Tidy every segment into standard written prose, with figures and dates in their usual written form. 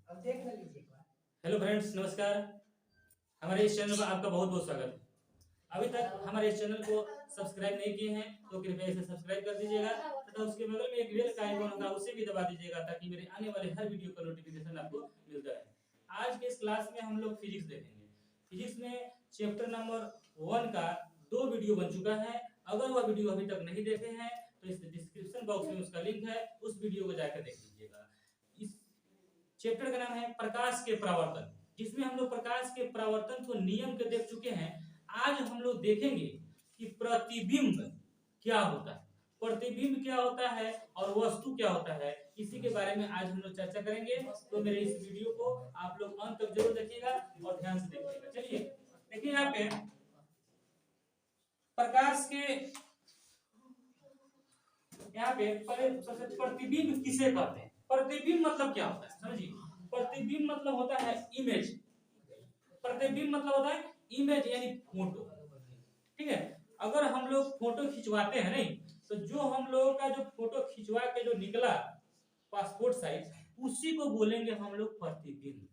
अब देख ना लीजिए एक बार। हेलो फ्रेंड्स, नमस्कार। हमारे इस चैनल पर आपका बहुत बहुत स्वागत है। अभी तक हमारे इस चैनल को सब्सक्राइब नहीं किए हैं तो कृपया इसे सब्सक्राइब कर दीजिएगा तथा उसके बगल में एक बेल का आइकॉन होगा, उसे भी दबा दीजिएगा ताकि मेरे आने वाले हर वीडियो का नोटिफिकेशन आपको मिलता रहे। आज के इस क्लास में हम लोग फिजिक्स देखेंगे। फिजिक्स में चैप्टर नंबर 1 का 2 वीडियो बन चुका है। अगर वह वीडियो अभी तक नहीं देखे हैं तो इस डिस्क्रिप्शन बॉक्स में उसका लिंक है, उस वीडियो को जाकर देख लीजिएगा। इस चैप्टर का नाम है प्रकाश के परावर्तन, जिसमें हम लोग प्रकाश के परावर्तन को नियम के देख चुके हैं। आज हम लोग देखेंगे कि प्रतिबिंब क्या होता है, प्रतिबिंब क्या होता है और वस्तु क्या होता है। इसी के बारे में आज हम लोग चर्चा करेंगे। तो मेरे इस वीडियो को आप लोग अंत तक जरूर देखिएगा और ध्यान से देखिएगा। चलिए देखिए, यहाँ पे प्रकाश के यहाँ पे पहले सबसे प्रतिबिंब किसे कहते हैं। प्रतिबिंब मतलब क्या होता है समझिए। प्रतिबिंब मतलब होता है इमेज। प्रतिबिंब मतलब होता है इमेज यानी फोटो। ठीक है, अगर हम लोग फोटो खिंचवाते हैं नहीं तो जो हम लोगों का जो फोटो खिंचवा के जो निकला पासपोर्ट साइज, उसी को बोलेंगे हम लोग प्रतिबिंब,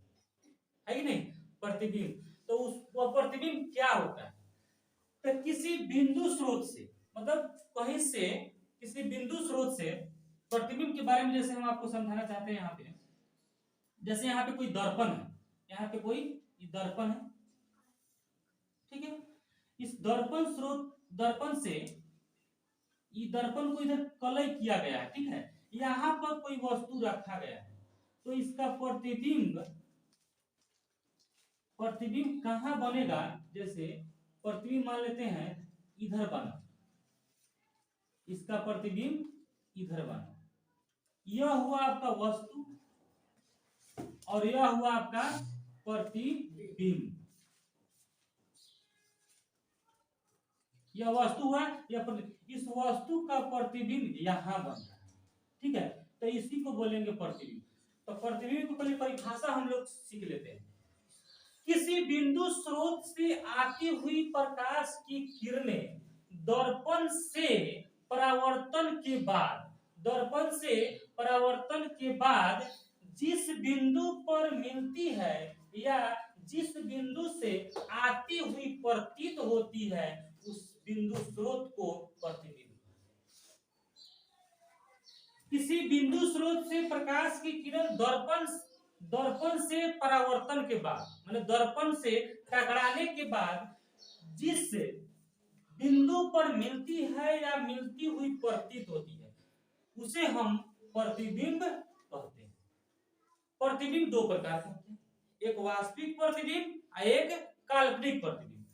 है कि नहीं। प्रतिबिंब तो उस वो प्रतिबिंब क्या होता है, तो किसी बिंदु स्रोत से, मतलब कहीं से किसी बिंदु स्रोत से प्रतिबिंब के बारे में जैसे हम आपको समझाना चाहते हैं। यहाँ पे जैसे यहाँ पे कोई दर्पण है, यहाँ पे कोई दर्पण है, ठीक है। इस दर्पण स्रोत, दर्पण से ये दर्पण को इधर कलई किया गया है, ठीक है। यहाँ पर कोई वस्तु रखा गया है तो इसका प्रतिबिंब, प्रतिबिंब कहाँ बनेगा। जैसे प्रतिबिंब मान लेते हैं इधर बना, इसका प्रतिबिंब इधर बना। यह हुआ आपका वस्तु और यह हुआ आपका प्रतिबिंब। यह वस्तु है, यह इस वस्तु का प्रतिबिंब यहाँ बन रहा है, ठीक है। तो इसी को बोलेंगे प्रतिबिंब। तो प्रतिबिंब को पहले परिभाषा हम लोग सीख लेते हैं। किसी बिंदु स्रोत से आती हुई प्रकाश की किरणें दर्पण से परावर्तन के बाद, दर्पण से परावर्तन के बाद जिस बिंदु पर मिलती है या जिस बिंदु से आती हुई प्रतीत होती है, उस बिंदु स्रोत को प्रतिबिंब। किसी बिंदु स्रोत से प्रकाश की किरण दर्पण से परावर्तन के बाद, मतलब दर्पण से टकराने के बाद जिस बिंदु पर मिलती है या मिलती हुई प्रतीत होती है, उसे हम प्रतिबिंब कहते हैं। प्रतिबिंब दो प्रकार के होते हैं, एक वास्तविक प्रतिबिंब और एक काल्पनिक प्रतिबिंब।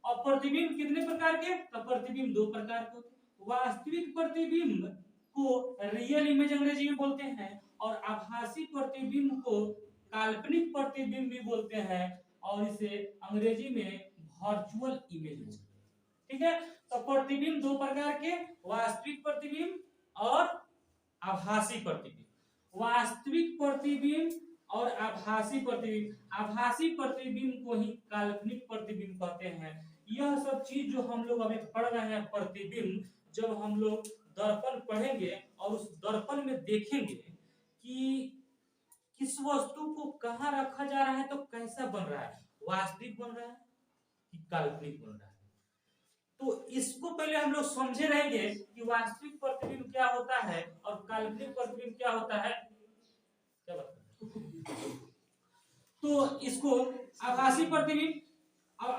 और प्रतिबिंब कितने प्रकार के, तो प्रतिबिंब दो प्रकार के होते हैं। वास्तविक प्रतिबिंब को रियल इमेज अंग्रेजी में बोलते हैं और आभासी प्रतिबिंब को काल्पनिक प्रतिबिंब भी बोलते हैं और इसे अंग्रेजी में वर्चुअल इमेज बोलते हैं, ठीक है। तो प्रतिबिंब दो प्रकार के, वास्तविक प्रतिबिंब और आभासी प्रतिबिंब। वास्तविक प्रतिबिंब और आभासी प्रतिबिंब, आभासी प्रतिबिंब को ही काल्पनिक प्रतिबिंब कहते हैं। यह सब चीज जो हम लोग अभी पढ़ रहे हैं प्रतिबिंब, जब हम लोग दर्पण पढ़ेंगे और उस दर्पण में देखेंगे कि किस वस्तु को कहाँ रखा जा रहा है तो कैसा बन रहा है, वास्तविक बन रहा है कि काल्पनिक बन रहा है। तो इसको पहले हम लोग समझे रहेंगे कि वास्तविक प्रतिबिंब क्या होता है और काल्पनिक प्रतिबिंब क्या होता है। क्या बात तो इसको आभासी प्रतिबिंब और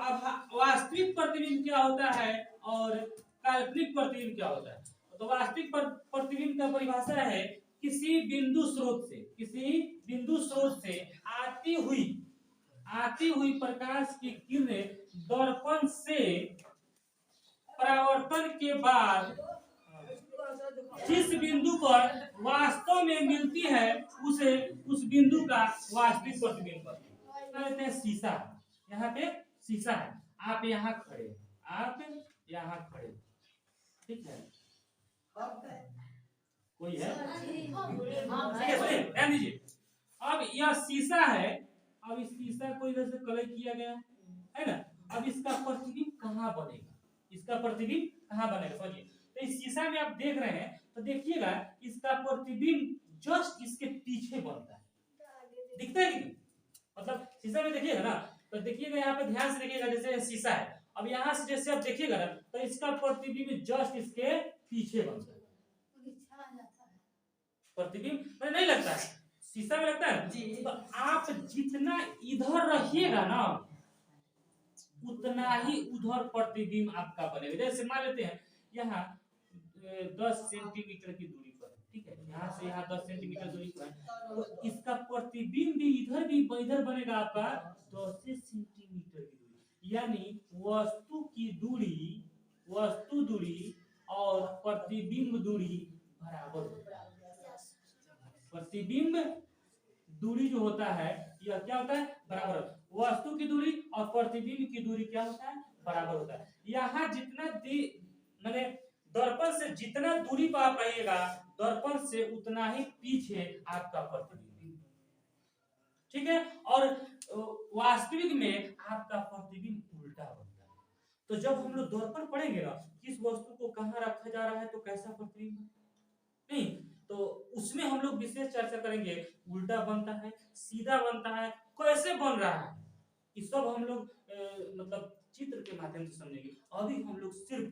वास्तविक प्रतिबिंब क्या होता है और काल्पनिक प्रतिबिंब क्या होता है। तो वास्तविक प्रतिबिंब का परिभाषा है किसी बिंदु स्रोत से, किसी बिंदु स्रोत से आती हुई प्रकाश की किरणें दर्पण से परावर्तन के बाद जिस बिंदु पर वास्तव में मिलती है उसे उस बिंदु का वास्तविक प्रतिबिंब कहते हैं। शीशा, यहाँ पे शीशा है, आप यहाँ खड़े, आप यहाँ खड़े, ठीक है। कोई है, ध्यान दीजिए। अब यह शीशा है, अब इस शीशा को इधर से कलर किया गया है ना। अब इसका प्रतिबिंब कहाँ बनेगा, इसका प्रतिबिंब कहाँ बनेगा समझिए। तो इस शीशा में आप देख रहे हैं तो देखिएगा इसका प्रतिबिंब जस्ट इसके पीछे बनता है, दिखता है कि नहीं? मतलब शीशा में देखिएगा ना, तो देखिएगा यहाँ पे ध्यान से देखिएगा, जैसे शीशा है, अब यहाँ से जैसे आप देखिएगा ना, तो इसका प्रतिबिंब जस्ट इसके पीछे बनता है। प्रतिबिंब मैंने नहीं लगता है, शीशा में लगता है। तो आप जितना इधर रखिएगा ना, उतना ही उधर प्रतिबिंब आपका बनेगा। जैसे मान लेते हैं यहाँ 10 सेंटीमीटर की दूरी पर, ठीक है, यहाँ से यहाँ 10 सेंटीमीटर दूरी पर, तो इसका प्रतिबिंब भी इधर बनेगा आपका 10 सेंटीमीटर की दूरी, यानी वस्तु दूरी और प्रतिबिंब दूरी बराबर होता है। प्रतिबिंब दूरी जो होता है यह क्या होता है, बराबर। वस्तु की दूरी और प्रतिबिंब की दूरी क्या होता है, बराबर होता है। यहाँ जितना मैंने दर्पण से जितना दूरी पर आप रहिएगा, दर्पण से उतना ही पीछे आपका प्रतिबिंब, ठीक है। और वास्तविक में आपका प्रतिबिंब उल्टा बनता है। तो जब हम लोग दर्पण पढ़ेंगे ना, किस वस्तु को कहाँ रखा जा रहा है तो कैसा प्रतिबिंब नहीं, तो उसमें हम लोग विशेष चर्चा करेंगे। उल्टा बनता है, सीधा बनता है, कैसे बन रहा है, ये सब हम लोग मतलब चित्र के माध्यम से समझेंगे। अभी हम लोग सिर्फ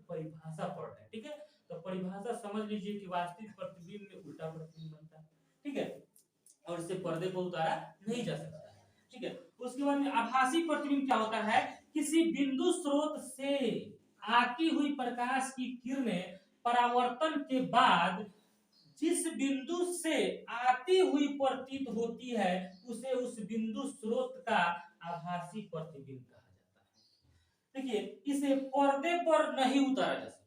परिभाषा पढ़ रहे हैं, ठीक है। तो परिभाषा समझ लीजिए कि वास्तविक प्रतिबिंब में उल्टा प्रतिबिंब बनता है, ठीक है, और इसे पर्दे पर उतारा नहीं जा सकता है, ठीक है। उसके बाद में आभासी प्रतिबिंब क्या होता है, किसी बिंदु स्रोत से आती हुई प्रकाश की किरणें परावर्तन के बाद जिस बिंदु से आती हुई प्रतीत होती है, उसे उस बिंदु स्रोत का आभासी प्रतिबिंब कहा जाता है। देखिए, इसे पर्दे पर नहीं उतारा जा सकता,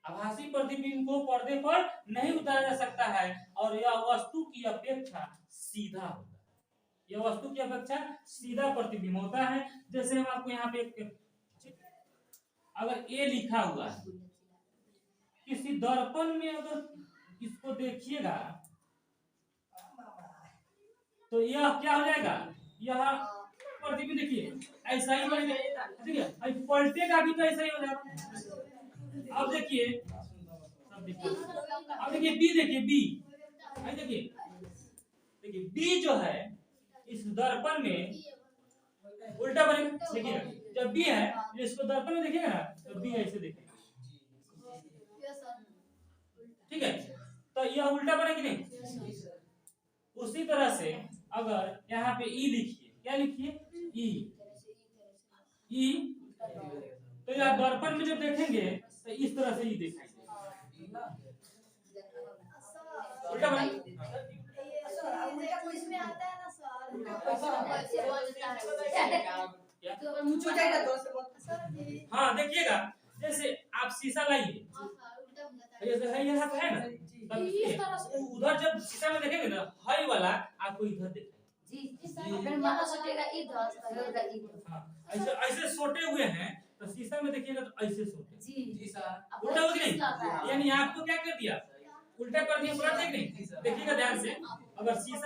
आभासी प्रतिबिंब को पर्दे पर नहीं उतारा जा सकता है, और यह वस्तु की अपेक्षा सीधा होता है। यह वस्तु की अपेक्षा सीधा प्रतिबिंब होता है। जैसे हम आपको यहाँ पे अगर ए लिखा हुआ है, किसी दर्पण में अगर इसको देखिएगा तो यह क्या हो जाएगा, यह प्रतिबिंब देखिए ऐसा ही बनेगा, ठीक है। अब पलटेगा भी तो ऐसा ही हो जाएगा। अब देखिए बी, देखिए बी, देखिए बी जो है इस दर्पण में उल्टा बनेगा। देखिए जब बी है, इसको दर्पण में देखिएगा ना, तो बी ऐसे देखेगा, ठीक है। तो यह उल्टा बने कि नहीं। उसी तरह से अगर यहाँ पे ई लिखिए, क्या लिखिए, ई, तो यह दर्पण में जब देखेंगे तो इस तरह से ई दिखाई उल्टा बने। हाँ देखिएगा, जैसे आप शीशा लाइए, जैसे है यहाँ पे है ना, उधर जब शीशा में देखेंगे ना, हाई वाला आपको इधर दिखेगा, ऐसे ऐसे सोटे हुए हैं, तो शीशा में देखिएगा तो ऐसे सोटे, उल्टा हो गया नहीं, यानी आपको क्या कर दिया, उल्टा कर दिया, पलट नहीं। देखिएगा ध्यान से, अगर शीशा